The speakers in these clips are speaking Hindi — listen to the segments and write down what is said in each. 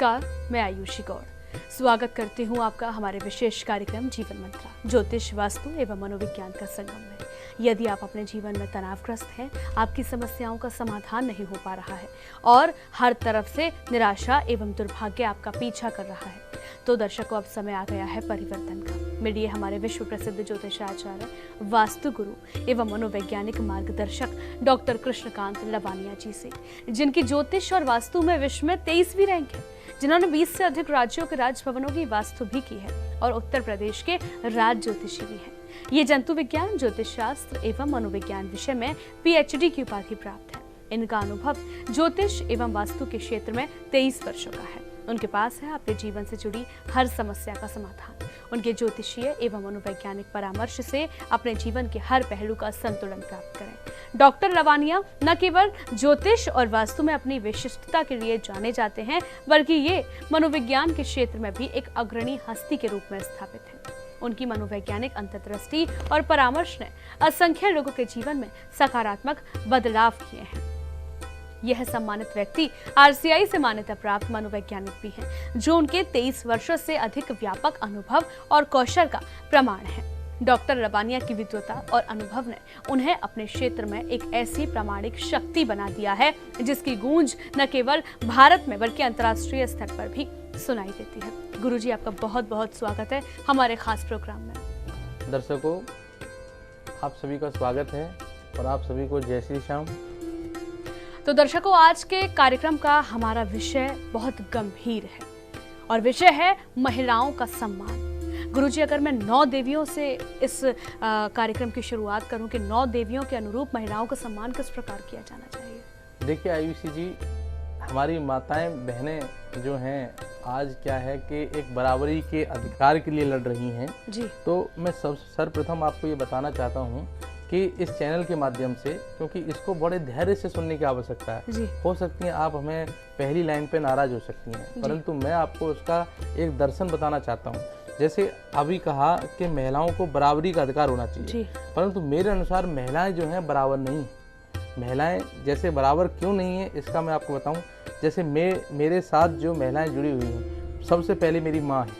नमस्कार, मैं आयुषी गौड़ स्वागत करती हूँ आपका हमारे विशेष कार्यक्रम जीवन मंत्र ज्योतिष, वास्तु एवं मनोविज्ञान का संगम में। यदि आप अपने जीवन में तनावग्रस्त हैं, आपकी समस्याओं का समाधान नहीं हो पा रहा है और हर तरफ से निराशा एवं दुर्भाग्य आपका पीछा कर रहा है, तो दर्शकों अब समय आ गया है परिवर्तन का। मिलिए हमारे विश्व प्रसिद्ध ज्योतिषाचार्य, वास्तु गुरु एवं मनोवैज्ञानिक मार्गदर्शक डॉक्टर कृष्णकांत लवानिया जी से, जिनकी ज्योतिष और वास्तु में विश्व में 23वीं रैंक है, जिन्होंने 20 से अधिक राज्यों के राजभवनों की वास्तु भी की है और उत्तर प्रदेश के राज ज्योतिषी भी हैं। ये जंतु विज्ञान, ज्योतिष शास्त्र एवं मनोविज्ञान विषय में PhD की उपाधि प्राप्त है। इनका अनुभव ज्योतिष एवं वास्तु के क्षेत्र में 23 वर्षों का है। उनके पास है आपके जीवन से जुड़ी हर समस्या का समाधान। उनके ज्योतिषीय एवं मनोवैज्ञानिक परामर्श से अपने जीवन के हर पहलू का संतुलन प्राप्त करें। डॉक्टर लवानिया न केवल ज्योतिष और वास्तु में अपनी विशिष्टता के लिए जाने जाते हैं, बल्कि ये मनोविज्ञान के क्षेत्र में भी एक अग्रणी हस्ती के रूप में स्थापित है। उनकी मनोवैज्ञानिक अंतर्दृष्टि और परामर्श ने असंख्य लोगों के जीवन में सकारात्मक बदलाव किए हैं। यह सम्मानित व्यक्ति RCI से मान्यता प्राप्त मनोवैज्ञानिक भी हैं, जो उनके 23 वर्षों से अधिक व्यापक अनुभव और कौशल का प्रमाण है। डॉक्टर लवानिया की विद्वता और अनुभव ने उन्हें अपने क्षेत्र में एक ऐसी प्रामाणिक शक्ति बना दिया है, जिसकी गूंज न केवल भारत में बल्कि अंतर्राष्ट्रीय स्तर पर भी सुनाई देती है। गुरुजी, आपका बहुत बहुत स्वागत है हमारे खास प्रोग्राम में। दर्शकों, आप सभी का स्वागत है और आप सभी को जय श्री श्याम। तो दर्शकों, आज के कार्यक्रम का हमारा विषय बहुत गंभीर है और विषय है महिलाओं का सम्मान। गुरुजी, अगर मैं 9 देवियों से इस कार्यक्रम की शुरुआत करूं कि 9 देवियों के अनुरूप महिलाओं का सम्मान किस प्रकार किया जाना चाहिए? देखिए आयुषी जी, हमारी माताएं बहनें जो हैं आज क्या है कि एक बराबरी के अधिकार के लिए लड़ रही हैं जी। तो मैं सर्वप्रथम आपको ये बताना चाहता हूँ कि इस चैनल के माध्यम से, क्योंकि इसको बड़े धैर्य से सुनने की आवश्यकता है जी। हो सकती है आप हमें पहली लाइन पे नाराज हो सकती हैं, परंतु मैं आपको उसका एक दर्शन बताना चाहता हूँ। जैसे अभी कहा कि महिलाओं को बराबरी का अधिकार होना चाहिए, परंतु मेरे अनुसार महिलाएं जो हैं बराबर नहीं। महिलाएं जैसे बराबर क्यों नहीं है इसका मैं आपको बताऊं। जैसे मेरे साथ जो महिलाएं जुड़ी हुई हैं, सबसे पहले मेरी माँ है,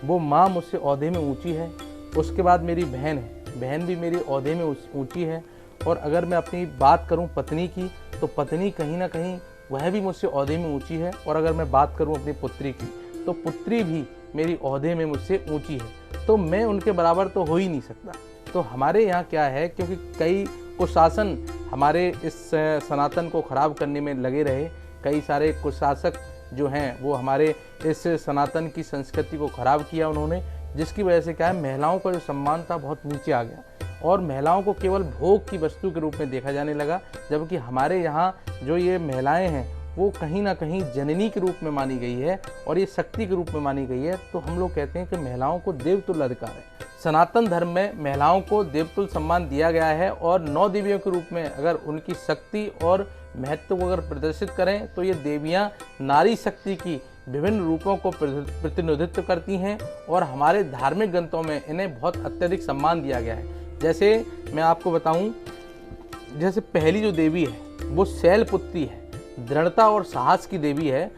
वो माँ मुझसे ओहदे में ऊंची है। उसके बाद मेरी बहन है, बहन भी मेरी ओहदे में ऊंची है। और अगर मैं अपनी बात करूं पत्नी की, तो पत्नी कहीं ना कहीं वह भी मुझसे ओहदे में ऊंची है। और अगर मैं बात करूं अपनी पुत्री की, तो पुत्री भी मेरी ओहदे में मुझसे ऊंची है। तो मैं उनके बराबर तो हो ही नहीं सकता। तो हमारे यहाँ क्या है, क्योंकि कई कुशासन हमारे इस सनातन को खराब करने में लगे रहे, कई सारे कुशासक जो हैं वो हमारे इस सनातन की संस्कृति को खराब किया उन्होंने, जिसकी वजह से क्या है, महिलाओं का जो सम्मान था बहुत नीचे आ गया और महिलाओं को केवल भोग की वस्तु के रूप में देखा जाने लगा। जबकि हमारे यहाँ जो ये महिलाएं हैं वो कहीं ना कहीं जननी के रूप में मानी गई है और ये शक्ति के रूप में मानी गई है। तो हम लोग कहते हैं कि महिलाओं को देवतुल्य अधिकार है। सनातन धर्म में महिलाओं को देवतुल्य सम्मान दिया गया है और 9 देवियों के रूप में अगर उनकी शक्ति और महत्व को अगर प्रदर्शित करें, तो ये देवियाँ नारी शक्ति की विभिन्न रूपों को प्रतिनिधित्व करती हैं और हमारे धार्मिक ग्रंथों में इन्हें बहुत अत्यधिक सम्मान दिया गया है। जैसे मैं आपको बताऊं, जैसे पहली जो देवी है वो शैलपुत्री है, दृढ़ता और साहस की देवी है।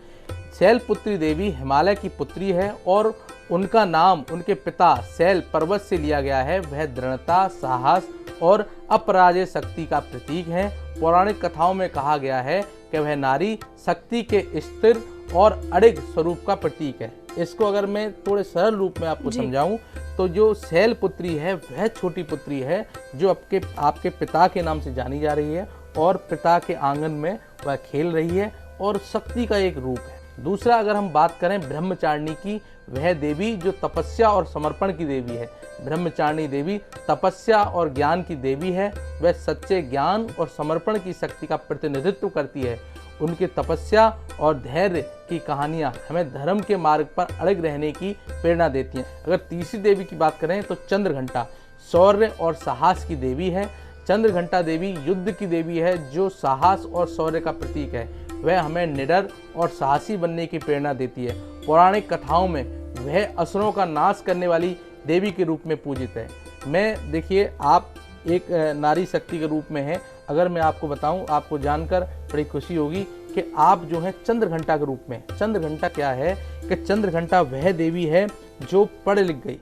शैलपुत्री देवी हिमालय की पुत्री है और उनका नाम उनके पिता शैल पर्वत से लिया गया है। वह दृढ़ता, साहस और अपराजेय शक्ति का प्रतीक है। पौराणिक कथाओं में कहा गया है कि वह नारी शक्ति के स्थिर और अडिग स्वरूप का प्रतीक है। इसको अगर मैं थोड़े सरल रूप में आपको समझाऊं, तो जो शैलपुत्री है वह छोटी पुत्री है जो आपके पिता के नाम से जानी जा रही है और पिता के आंगन में वह खेल रही है और शक्ति का एक रूप है। दूसरा, अगर हम बात करें ब्रह्मचारिणी की, वह देवी जो तपस्या और समर्पण की देवी है। ब्रह्मचारिणी देवी तपस्या और ज्ञान की देवी है। वह सच्चे ज्ञान और समर्पण की शक्ति का प्रतिनिधित्व करती है। उनकी तपस्या और धैर्य की कहानियां हमें धर्म के मार्ग पर अड़ग रहने की प्रेरणा देती हैं। अगर तीसरी देवी की बात करें तो चंद्रघंटा शौर्य और साहस की देवी है। चंद्रघंटा देवी युद्ध की देवी है जो साहस और शौर्य का प्रतीक है। वह हमें निडर और साहसी बनने की प्रेरणा देती है। पौराणिक कथाओं में वह असुरों का नाश करने वाली देवी के रूप में पूजित है। मैं देखिए, आप एक नारी शक्ति के रूप में है। अगर मैं आपको बताऊं, आपको जानकर बड़ी खुशी होगी कि कि आप जो है चंद्र घंटा के रूप में, चंद्र घंटा क्या है कि चंद्र घंटा वह देवी है जो पढ़ लिख गई,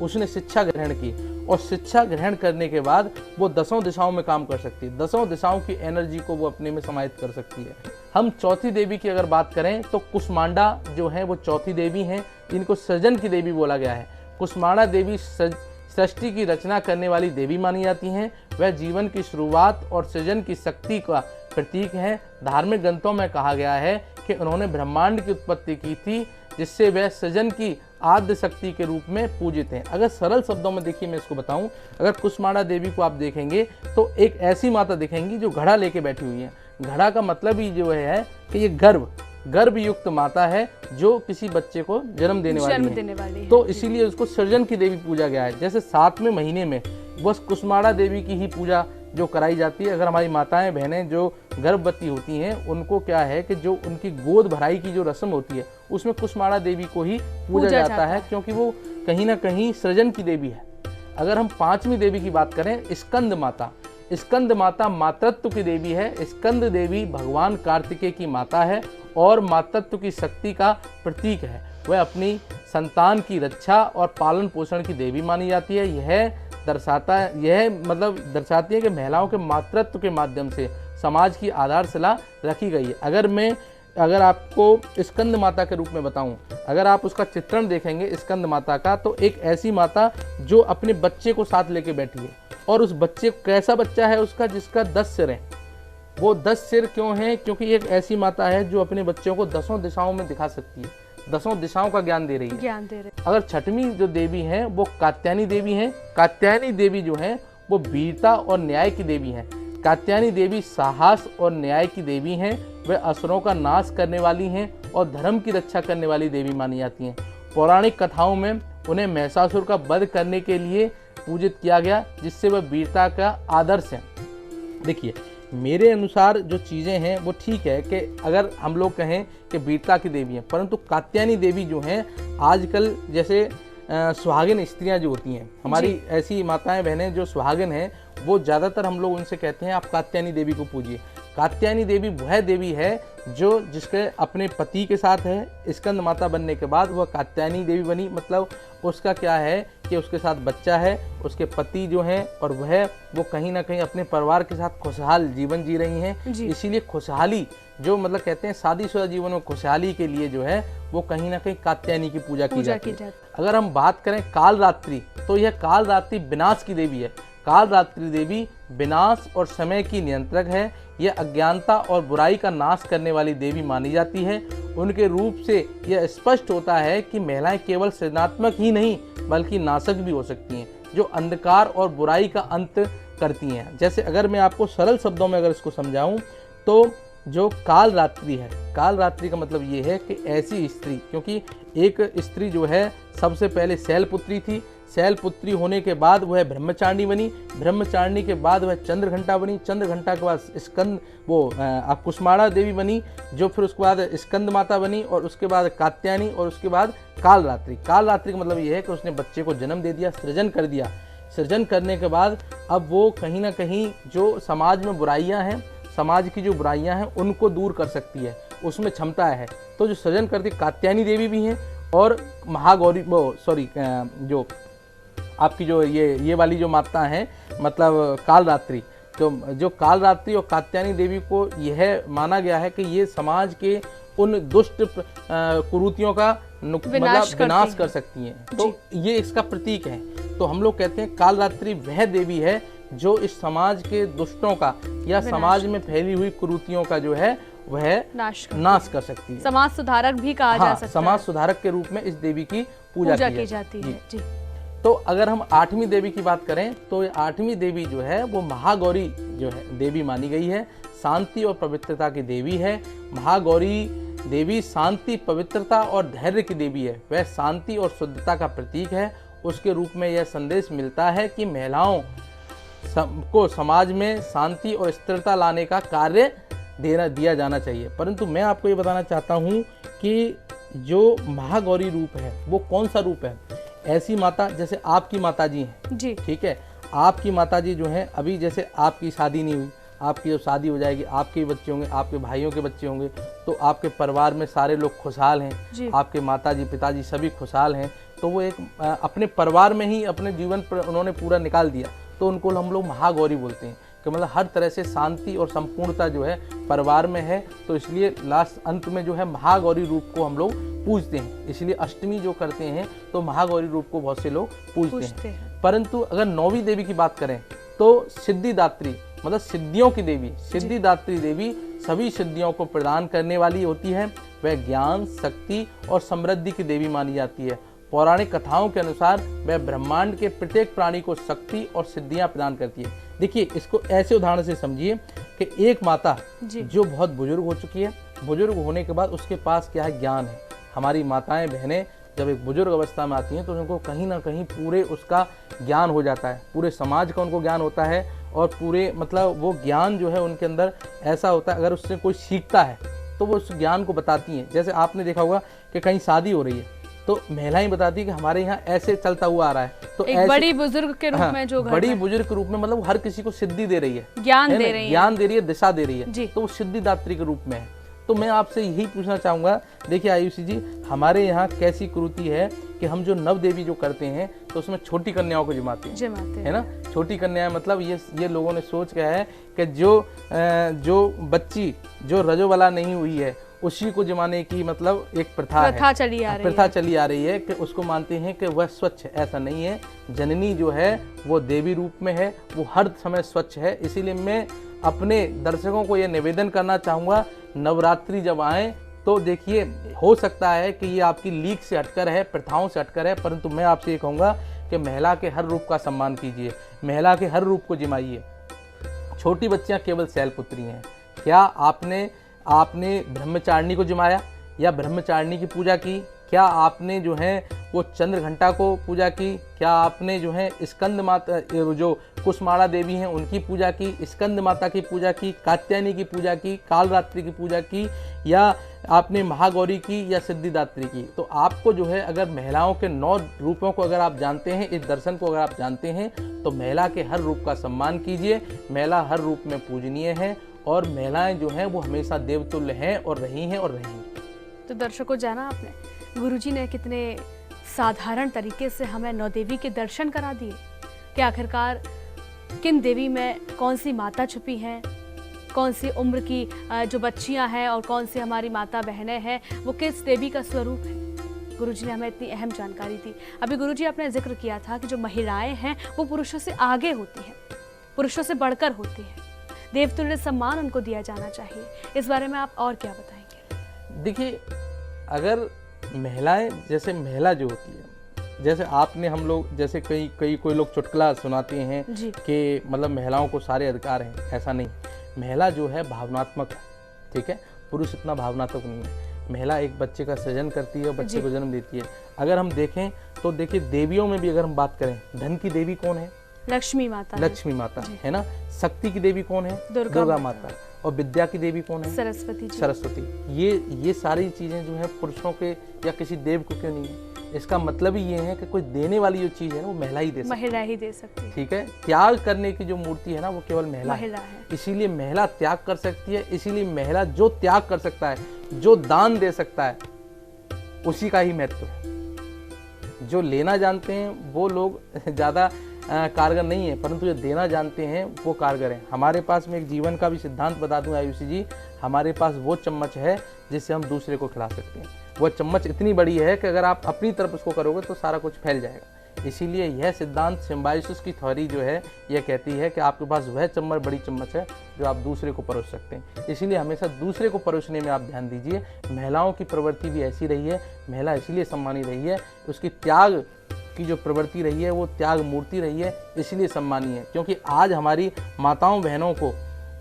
उसने शिक्षा ग्रहण की और शिक्षा ग्रहण करने के बाद वो 10 दिशाओं में काम कर सकती है, 10 दिशाओं की एनर्जी को वो अपने में समाहित कर सकती है। हम चौथी देवी की अगर बात करें तो कुष्मांडा जो है वो चौथी देवी हैं, इनको सृजन की देवी बोला गया है। कुष्मांडा देवी सृष्टि की रचना करने वाली देवी मानी जाती हैं। वह जीवन की शुरुआत और सृजन की शक्ति का प्रतीक है। धार्मिक ग्रंथों में कहा गया है कि उन्होंने ब्रह्मांड की उत्पत्ति की थी, जिससे वह सृजन की आद्य शक्ति के रूप में पूजित हैं। अगर सरल शब्दों में देखिए मैं इसको बताऊं, अगर कुष्मांडा देवी को आप देखेंगे तो एक ऐसी माता दिखेंगी जो घड़ा लेके बैठी हुई है। घड़ा का मतलब ही जो है कि ये गर्भ युक्त माता है जो किसी बच्चे को जन्म देने वाली है। तो इसीलिए उसको सृजन की देवी पूजा गया है। जैसे 7वें महीने में बस कुष्मांडा देवी की ही पूजा जो कराई जाती है। अगर हमारी माताएं बहनें जो गर्भवती होती हैं उनको क्या है कि जो उनकी गोद भराई की जो रस्म होती है उसमें कुष्मांडा देवी को ही पूजा जाता है, क्योंकि वो कहीं ना कहीं सृजन की देवी है। अगर हम 5वीं देवी की बात करें, स्कंद माता, स्कंद माता मातृत्व की देवी है। स्कंद देवी भगवान कार्तिकेय की माता है और मातृत्व की शक्ति का प्रतीक है। वह अपनी संतान की रक्षा और पालन पोषण की देवी मानी जाती है। यह दर्शाती है कि महिलाओं के मातृत्व के माध्यम से समाज की आधारशिला रखी गई है। अगर आपको स्कंद माता के रूप में बताऊं, अगर आप उसका चित्रण देखेंगे स्कंद माता का, तो एक ऐसी माता जो अपने बच्चे को साथ लेके बैठी है और उस बच्चे कैसा बच्चा है उसका जिसका 10 सिर है। वो 10 सिर क्यों हैं? क्योंकि एक ऐसी माता है जो अपने बच्चों को 10 दिशाओं में दिखा सकती है, 10 दिशाओं का ज्ञान दे रही है। अगर 6वीं जो देवी है वो कात्यायनी देवी है। कात्यायनी देवी जो है वो वीरता और न्याय की देवी है। कात्यायनी देवी साहस और न्याय की देवी हैं। वे असुरों का नाश करने वाली हैं और धर्म की रक्षा करने वाली देवी मानी जाती हैं। पौराणिक कथाओं में उन्हें महिषासुर का वध करने के लिए पूजित किया गया, जिससे वह वीरता का आदर्श है। देखिए, मेरे अनुसार जो चीज़ें हैं वो ठीक है कि अगर हम लोग कहें कि वीरता की देवी हैं, परंतु कात्यायनी देवी जो हैं आजकल जैसे सुहागिन स्त्रियां जो होती हैं, हमारी ऐसी माताएं बहनें जो सुहागिन हैं, वो ज़्यादातर हम लोग उनसे कहते हैं आप कात्यायनी देवी को पूजिए। कात्यायनी देवी वह देवी है जो जिसके अपने पति के साथ है। स्कंद माता बनने के बाद वह कात्यायनी देवी बनी, मतलब उसका क्या है कि उसके साथ बच्चा है, उसके पति जो हैं और वो कहीं ना कहीं अपने परिवार के साथ खुशहाल जीवन जी रही हैं। इसीलिए खुशहाली जो मतलब कहते हैं शादीशुदा जीवन में खुशहाली के लिए जो है वो कहीं ना कहीं कात्यायनी की पूजा की जाती है। अगर हम बात करें कालरात्रि, तो यह कालरात्रि विनाश की देवी है। कालरात्रि देवी विनाश और समय की नियंत्रक है। यह अज्ञानता और बुराई का नाश करने वाली देवी मानी जाती है। उनके रूप से यह स्पष्ट होता है कि महिलाएं केवल सृजनात्मक ही नहीं बल्कि नाशक भी हो सकती हैं, जो अंधकार और बुराई का अंत करती हैं। जैसे अगर मैं आपको सरल शब्दों में अगर इसको समझाऊं तो जो कालरात्रि है, कालरात्रि का मतलब ये है कि ऐसी स्त्री, क्योंकि एक स्त्री जो है सबसे पहले शैलपुत्री थी, शैलपुत्री होने के बाद वह ब्रह्मचारिणी बनी, ब्रह्मचारिणी के बाद वह चंद्रघंटा बनी, चंद्रघंटा के बाद स्कंद कुष्मांडा देवी बनी, जो फिर उसके बाद स्कंद माता बनी और उसके बाद कात्यायनी और उसके बाद कालरात्रि। कालरात्रि का मतलब ये है कि उसने बच्चे को जन्म दे दिया, सृजन कर दिया। सृजन करने के बाद अब वो कहीं ना कहीं जो समाज में बुराइयां हैं, समाज की जो बुराइयां हैं उनको दूर कर सकती है, उसमें क्षमता है। तो जो सृजन करती कात्यायनी देवी भी हैं और महागौरी जो आपकी जो ये वाली जो माता हैं मतलब कालरात्रि, तो जो कालरात्रि और कात्यायनी देवी को यह माना गया है कि ये समाज के उन दुष्ट कुरीतियों का विनाश कर सकती हैं। तो ये इसका प्रतीक है। तो हम लोग कहते हैं कालरात्रि वह देवी है जो इस समाज के दुष्टों का या समाज में फैली हुई कुरीतियों का जो है वह नाश कर सकती है। समाज सुधारक भी कहा जा सकता है। समाज सुधारक के रूप में इस देवी की पूजा की जाती है। जी। तो अगर हम 8वीं देवी की बात करें तो 8वीं देवी जो है वो महागौरी जो है देवी मानी गई है। शांति और पवित्रता की देवी है। महागौरी देवी शांति, पवित्रता और धैर्य की देवी है। वह शांति और शुद्धता का प्रतीक है। उसके रूप में यह संदेश मिलता है कि महिलाओं को समाज में शांति और स्थिरता लाने का कार्य दिया जाना चाहिए। परंतु मैं आपको ये बताना चाहता हूँ कि जो महागौरी रूप है वो कौन सा रूप है। ऐसी माता जैसे आपकी माताजी हैं जी, ठीक है, आपकी माताजी जो है अभी जैसे आपकी शादी नहीं हुई, आपकी जब शादी हो जाएगी, आपके बच्चे होंगे, आपके भाइयों के बच्चे होंगे, तो आपके परिवार में सारे लोग खुशहाल हैं, आपके माताजी पिताजी सभी खुशहाल हैं, तो वो एक अपने परिवार में ही अपने जीवन पर उन्होंने पूरा निकाल दिया, तो उनको हम लोग महागौरी बोलते हैं कि मतलब हर तरह से शांति और संपूर्णता जो है परिवार में है। तो इसलिए लास्ट अंत में जो है महागौरी रूप को हम लोग पूजते हैं। इसलिए अष्टमी जो करते हैं तो महागौरी रूप को बहुत से लोग पूजते हैं। परंतु अगर नौवीं देवी की बात करें तो सिद्धिदात्री मतलब सिद्धियों की देवी, सिद्धिदात्री देवी सभी सिद्धियों को प्रदान करने वाली होती है। वह ज्ञान, शक्ति और समृद्धि की देवी मानी जाती है। पौराणिक कथाओं के अनुसार वह ब्रह्मांड के प्रत्येक प्राणी को शक्ति और सिद्धियां प्रदान करती है। देखिए, इसको ऐसे उदाहरण से समझिए कि एक माता जो बहुत बुजुर्ग हो चुकी है, बुजुर्ग होने के बाद उसके पास क्या है, ज्ञान है। हमारी माताएं बहनें जब एक बुजुर्ग अवस्था में आती हैं तो उनको कहीं ना कहीं पूरे उसका ज्ञान हो जाता है, पूरे समाज का उनको ज्ञान होता है, और पूरे मतलब वो ज्ञान जो है उनके अंदर ऐसा होता है, अगर उससे कोई सीखता है तो वो उस ज्ञान को बताती हैं। जैसे आपने देखा होगा कि कहीं शादी हो रही है तो महिलाएं बताती है कि हमारे यहाँ ऐसे चलता हुआ आ रहा है, तो एक बड़ी बुजुर्ग के रूप में जो बड़ी बुजुर्ग के रूप में मतलब हर किसी को सिद्धि दे रही है, ज्ञान दे रही है, दिशा दे रही है, तो वो सिद्धिदात्री के रूप में है। तो मैं आपसे यही पूछना चाहूँगा, देखिए आयुषी जी, हमारे यहाँ कैसी कुरीति है कि हम जो नव देवी जो करते हैं तो उसमें छोटी कन्याओं को जमाते हैं, है ना। छोटी कन्याएं मतलब ये लोगों ने सोच क्या है कि जो बच्ची जो रजोवला नहीं हुई है उसी को जमाने की मतलब एक प्रथा चली आ रही है कि उसको मानते हैं कि वह स्वच्छ है। ऐसा नहीं है, जननी जो है वो देवी रूप में है, वो हर समय स्वच्छ है। इसीलिए मैं अपने दर्शकों को ये निवेदन करना चाहूँगा, नवरात्रि जब आए तो देखिए, हो सकता है कि ये आपकी लीक से हटकर है, प्रथाओं से हटकर है, परंतु मैं आपसे ये कहूँगा कि महिला के हर रूप का सम्मान कीजिए, महिला के हर रूप को जिमाइए। छोटी बच्चियाँ केवल शैलपुत्री हैं। क्या आपने ब्रह्मचारिणी को जिमाया या ब्रह्मचारिणी की पूजा की? क्या आपने जो है वो चंद्र घंटा को पूजा की? क्या आपने जो है स्कंद माता जो कुसमाड़ा देवी हैं उनकी पूजा की, स्कंद माता की पूजा की, कात्यायनी की पूजा की, कालरात्रि की पूजा की, या आपने महागौरी की या सिद्धिदात्री की? तो आपको जो है अगर महिलाओं के 9 रूपों को अगर आप जानते हैं, इस दर्शन को अगर आप जानते हैं, तो महिला के हर रूप का सम्मान कीजिए। महिला हर रूप में पूजनीय है और महिलाएं जो हैं वो हमेशा देवतुल्य हैं और रही हैं और रहेंगी। तो दर्शकों, जाना आपने गुरुजी ने कितने साधारण तरीके से हमें नौ देवी के दर्शन करा दिए कि आखिरकार किन देवी में कौन सी माता छुपी हैं, कौन सी उम्र की जो बच्चियां हैं और कौन सी हमारी माता बहनें हैं, वो किस देवी का स्वरूप है। गुरुजी ने हमें इतनी अहम जानकारी दी। अभी गुरुजी आपने जिक्र किया था कि जो महिलाएं हैं वो पुरुषों से आगे होती हैं, पुरुषों से बढ़कर होती हैं, देवतुल्य सम्मान उनको दिया जाना चाहिए। इस बारे में आप और क्या बताएंगे? देखिए, अगर महिलाएं, जैसे महिला जो होती है, जैसे आपने हम लोग जैसे कोई लोग चुटकुला सुनाते हैं कि मतलब महिलाओं को सारे अधिकार हैं, ऐसा नहीं। महिला जो है भावनात्मक है, ठीक है, पुरुष इतना भावनात्मक नहीं है। महिला एक बच्चे का सृजन करती है और बच्चे को जन्म देती है। अगर हम देखें तो देखिए, देवियों में भी अगर हम बात करें, धन की देवी कौन है? लक्ष्मी माता है ना। शक्ति की देवी कौन है? दुर्गा माता। और विद्या की देवी कौन है? सरस्वती। ये सारी चीजें जो है पुरुषों के या किसी देव को क्यों नहीं है? इसका मतलब ही ये है कि कोई देने वाली जो चीज है ना वो महिला ही दे सकती है। ठीक है, त्याग करने की जो मूर्ति है ना वो केवल महिला है। इसीलिए महिला त्याग कर सकती है। इसीलिए महिला जो त्याग कर सकता है, जो दान दे सकता है, उसी का ही महत्व है। जो लेना जानते हैं वो लोग ज्यादा कारगर नहीं है, परंतु जो देना जानते हैं वो कारगर है। हमारे पास में एक जीवन का भी सिद्धांत बता दूं आयुषी जी, हमारे पास वो चम्मच है जिससे हम दूसरे को खिला सकते हैं। वह चम्मच इतनी बड़ी है कि अगर आप अपनी तरफ उसको करोगे तो सारा कुछ फैल जाएगा। इसीलिए यह सिद्धांत सिम्बायोसिस की थ्योरी जो है यह कहती है कि आपके पास वह चम्मच, बड़ी चम्मच है जो आप दूसरे को परोस सकते हैं। इसीलिए हमेशा दूसरे को परोसने में आप ध्यान दीजिए। महिलाओं की प्रवृत्ति भी ऐसी रही है, महिला इसलिए सम्मानी रही है, उसकी त्याग की जो प्रवृत्ति रही है वो त्याग मूर्ति रही है, इसलिए सम्मानीय है। क्योंकि आज हमारी माताओं बहनों को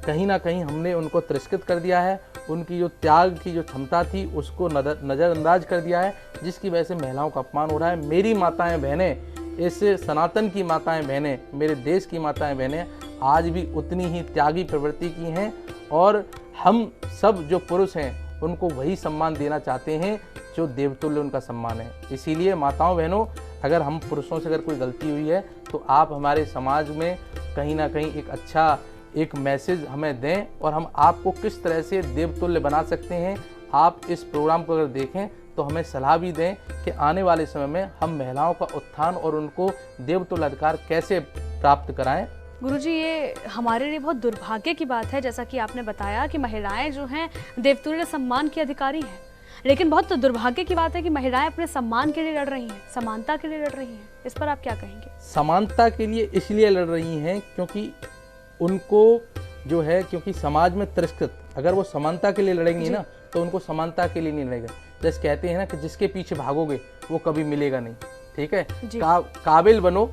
कहीं ना कहीं हमने उनको तिरस्कृत कर दिया है, उनकी जो त्याग की जो क्षमता थी उसको नज़रअंदाज कर दिया है, जिसकी वजह से महिलाओं का अपमान हो रहा है। मेरी माताएं बहनें, इस सनातन की माताएं बहनें, मेरे देश की माताएं बहनें आज भी उतनी ही त्यागी प्रवृत्ति की हैं, और हम सब जो पुरुष हैं उनको वही सम्मान देना चाहते हैं जो देवतुल्य उनका सम्मान है। इसीलिए माताओं बहनों, अगर हम पुरुषों से अगर कोई गलती हुई है तो आप हमारे समाज में कहीं ना कहीं एक अच्छा एक मैसेज हमें दें और हम आपको किस तरह से देवतुल्य बना सकते हैं। आप इस प्रोग्राम को अगर देखें तो हमें सलाह भी दें कि आने वाले समय में हम महिलाओं का उत्थान और उनको देवतुल्य अधिकार कैसे प्राप्त कराएं। गुरुजी, ये हमारे लिए बहुत दुर्भाग्य की बात है, जैसा कि आपने बताया कि महिलाएं जो हैं देवतुल्य सम्मान की अधिकारी हैं, लेकिन बहुत दुर्भाग्य की बात है कि महिलाएं अपने सम्मान के लिए लड़ रही हैं, समानता के लिए लड़ रही हैं। इस पर आप क्या कहेंगे? समानता के लिए इसलिए लड़ रही हैं क्योंकि उनको जो है, क्योंकि समाज में तिरस्कृत, अगर वो समानता के लिए लड़ेंगी ना तो उनको समानता के लिए नहीं लड़ेगा। जैसे कहते हैं ना कि जिसके पीछे भागोगे वो कभी मिलेगा नहीं। ठीक है, काबिल बनो,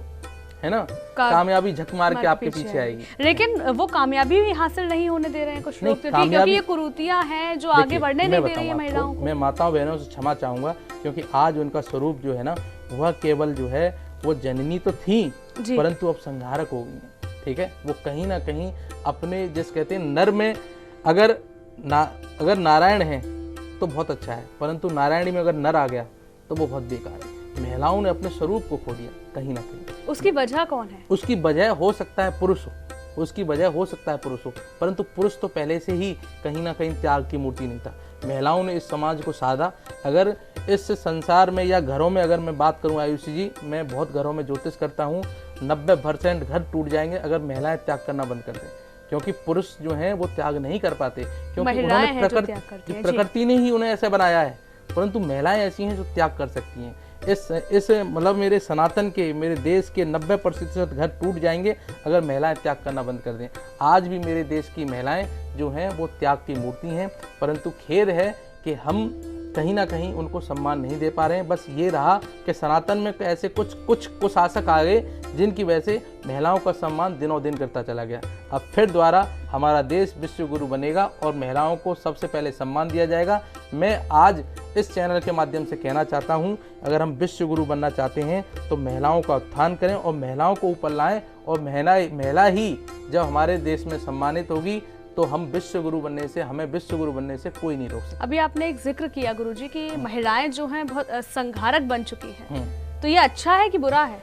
है ना, कामयाबी झक मार के आपके पीछे आएगी। लेकिन वो कामयाबी भी हासिल नहीं होने दे रहे हैं कुछ लोग, क्योंकि ये कुरीतियां हैं जो आगे बढ़ने नहीं दे रही है महिलाओं को। मैं माताओं बहनों से क्षमा चाहूंगा क्योंकि आज उनका स्वरूप जो है ना, वह केवल जो है वो जननी तो थी परंतु अब संहारक हो गई है। ठीक है, वो कहीं ना कहीं अपने, जिस कहते हैं नर में अगर नारायण है तो बहुत अच्छा है, परंतु नारायणी में अगर नर आ गया तो वो बहुत बेकार है। महिलाओं ने अपने स्वरूप को खो दिया कहीं ना कहीं। उसकी वजह कौन है? उसकी वजह हो सकता है पुरुष हो, उसकी वजह हो सकता है पुरुष हो, परंतु पुरुष तो पहले से ही कहीं ना कहीं त्याग की मूर्ति नहीं था। महिलाओं ने इस समाज को साधा। अगर इस संसार में या घरों में अगर मैं बात करूं आयुषी जी, मैं बहुत घरों में ज्योतिष करता हूं, 90% घर टूट जाएंगे अगर महिलाएं त्याग करना बंद कर दें, क्योंकि पुरुष जो हैं वो त्याग नहीं कर पाते, क्योंकि उन्होंने प्रकृति ने ही उन्हें ऐसे बनाया है। परंतु महिलाएं ऐसी हैं जो त्याग कर सकती हैं। इस मतलब मेरे सनातन के, मेरे देश के 90% घर टूट जाएंगे अगर महिलाएं त्याग करना बंद कर दें। आज भी मेरे देश की महिलाएं जो हैं वो त्याग की मूर्ति हैं, परंतु खेद है कि हम कहीं ना कहीं उनको सम्मान नहीं दे पा रहे हैं। बस ये रहा कि सनातन में ऐसे कुछ कुशासक आ गए जिनकी वजह से महिलाओं का सम्मान दिनों दिन करता चला गया। अब फिर दोबारा हमारा देश विश्व गुरु बनेगा और महिलाओं को सबसे पहले सम्मान दिया जाएगा। मैं आज इस चैनल के माध्यम से कहना चाहता हूं, अगर हम विश्व गुरु बनना चाहते हैं तो महिलाओं का उत्थान करें और महिलाओं को ऊपर लाएं, और महिला ही जब हमारे देश में सम्मानित होगी तो हम विश्व गुरु बनने से, हमें विश्व गुरु बनने से कोई नहीं रोक सकता। अभी आपने एक जिक्र किया गुरुजी कि महिलाएं जो हैं बहुत संघारक बन चुकी हैं, तो ये अच्छा है कि बुरा है?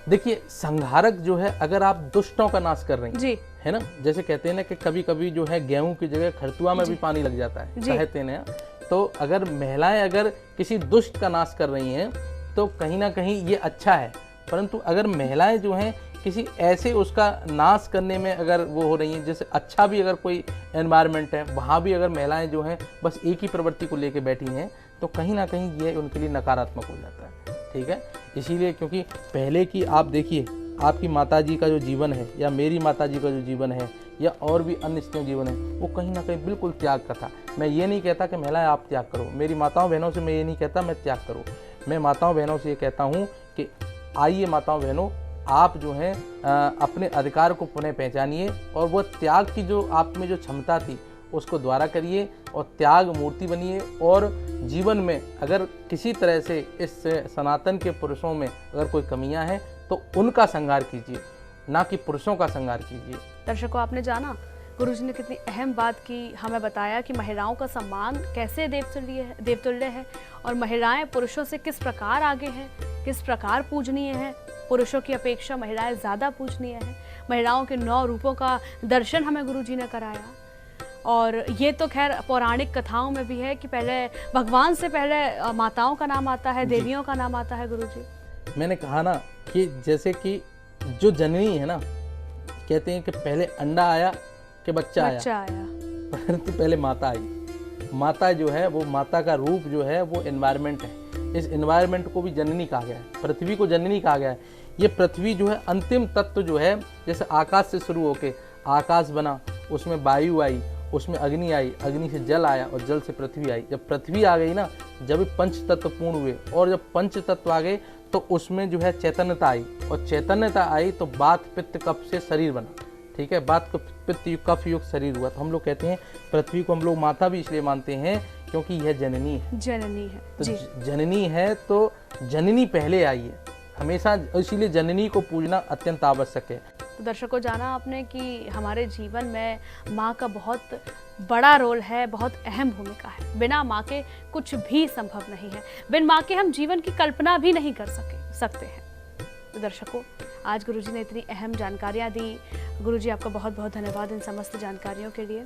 देखिए, संघारक जो है, अगर आप दुष्टों का नाश कर रही हैं, है ना, जैसे कहते हैं ना कि कभी कभी जो है गेहूं की जगह खरतुआ में भी पानी लग जाता है, कहते हैं। तो अगर महिलाएं अगर किसी दुष्ट का नाश कर रही हैं तो कहीं ना कहीं ये अच्छा है, परंतु अगर महिलाएं जो हैं किसी ऐसे उसका नाश करने में अगर वो हो रही हैं, जैसे अच्छा भी अगर कोई एनवायरनमेंट है वहाँ भी अगर महिलाएं जो हैं बस एक ही प्रवृत्ति को लेकर बैठी हैं, तो कहीं ना कहीं ये उनके लिए नकारात्मक हो जाता है। ठीक है, इसीलिए क्योंकि पहले की आप देखिए, आपकी माताजी का जो जीवन है या मेरी माताजी का जो जीवन है या और भी अन्य स्त्रियों जीवन है, वो कहीं ना कहीं बिल्कुल त्याग का था। मैं ये नहीं कहता कि महिलाएं आप त्याग करो, मेरी माताओं बहनों से मैं ये नहीं कहता मैं त्याग करो। मैं माताओं बहनों से ये कहता हूँ कि आइए माताओं बहनों, आप जो हैं अपने अधिकार को पुनः पहचानिए और वो त्याग की जो आप में जो क्षमता थी उसको द्वारा करिए और त्याग मूर्ति बनिए। और जीवन में अगर किसी तरह से इस सनातन के पुरुषों में अगर कोई कमियां हैं तो उनका संहार कीजिए, ना कि पुरुषों का संहार कीजिए। दर्शकों, आपने जाना गुरुजी ने कितनी अहम बात की, हमें बताया कि महिलाओं का सम्मान कैसे देवतुल्य है और महिलाएं पुरुषों से किस प्रकार आगे हैं, किस प्रकार पूजनीय हैं। पुरुषों की अपेक्षा महिलाएं ज़्यादा पूजनीय हैं। महिलाओं के 9 रूपों का दर्शन हमें गुरुजी ने कराया। और ये तो खैर पौराणिक कथाओं में भी है कि पहले भगवान से पहले माताओं का नाम आता है, देवियों का नाम आता है। गुरुजी, मैंने कहा ना कि जैसे कि जो जननी है ना, कहते हैं कि पहले अंडा आया कि बच्चा आया, परंतु पहले माता आई। माता जो है वो, माता का रूप जो है वो एनवायरनमेंट है। इस एनवायरनमेंट को भी जननी कहा गया है, पृथ्वी को जननी कहा गया है। ये पृथ्वी जो है अंतिम तत्व जो है, जैसे आकाश से शुरू होके आकाश बना, उसमें वायु आई, उसमें अग्नि आई, अग्नि से जल आया और जल से पृथ्वी आई। जब पृथ्वी आ गई ना, जब पंच तत्व पूर्ण हुए और जब पंच तत्व आ गए तो उसमें जो है चैतन्यता आई और चैतन्यता आई तो बात पित्त कफ से शरीर बना। ठीक है, बात को पित्त कफ युक्त शरीर हुआ। तो हम लोग कहते हैं पृथ्वी को हम लोग माता भी इसलिए मानते हैं क्योंकि यह जननी है। जननी है तो जननी है तो जननी पहले आई है हमेशा, इसीलिए जननी को पूजना अत्यंत आवश्यक है। तो दर्शकों, जाना आपने कि हमारे जीवन में माँ का बहुत बड़ा रोल है, बहुत अहम भूमिका है। बिना माँ के कुछ भी संभव नहीं है। बिन माँ के हम जीवन की कल्पना भी नहीं कर सकते हैं। तो दर्शकों, आज गुरुजी ने इतनी अहम जानकारियाँ दी। गुरुजी आपका बहुत बहुत धन्यवाद इन समस्त जानकारियों के लिए।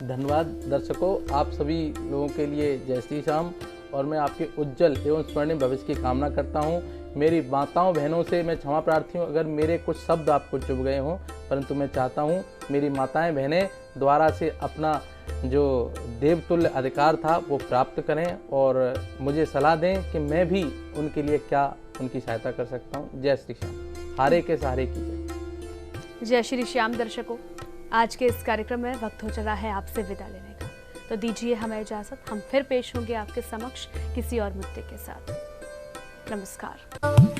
धन्यवाद दर्शकों, आप सभी लोगों के लिए जय श्री श्याम, और मैं आपके उज्जवल एवं स्वर्णिम भविष्य की कामना करता हूँ। मेरी माताओं बहनों से मैं क्षमा प्रार्थी हूँ अगर मेरे कुछ शब्द आपको चुभ गए हों, परंतु मैं चाहता हूँ मेरी माताएं बहनें द्वारा से अपना जो देवतुल्य अधिकार था वो प्राप्त करें, और मुझे सलाह दें कि मैं भी उनके लिए क्या उनकी सहायता कर सकता हूँ। जय श्री श्याम, हारे के सहारे की जय। जय श्री श्याम। दर्शकों, आज के इस कार्यक्रम में वक्त हो चला है आपसे विदा लेने का, तो दीजिए हमें इजाजत। हम फिर पेश होंगे आपके समक्ष किसी और मुद्दे के साथ। नमस्कार।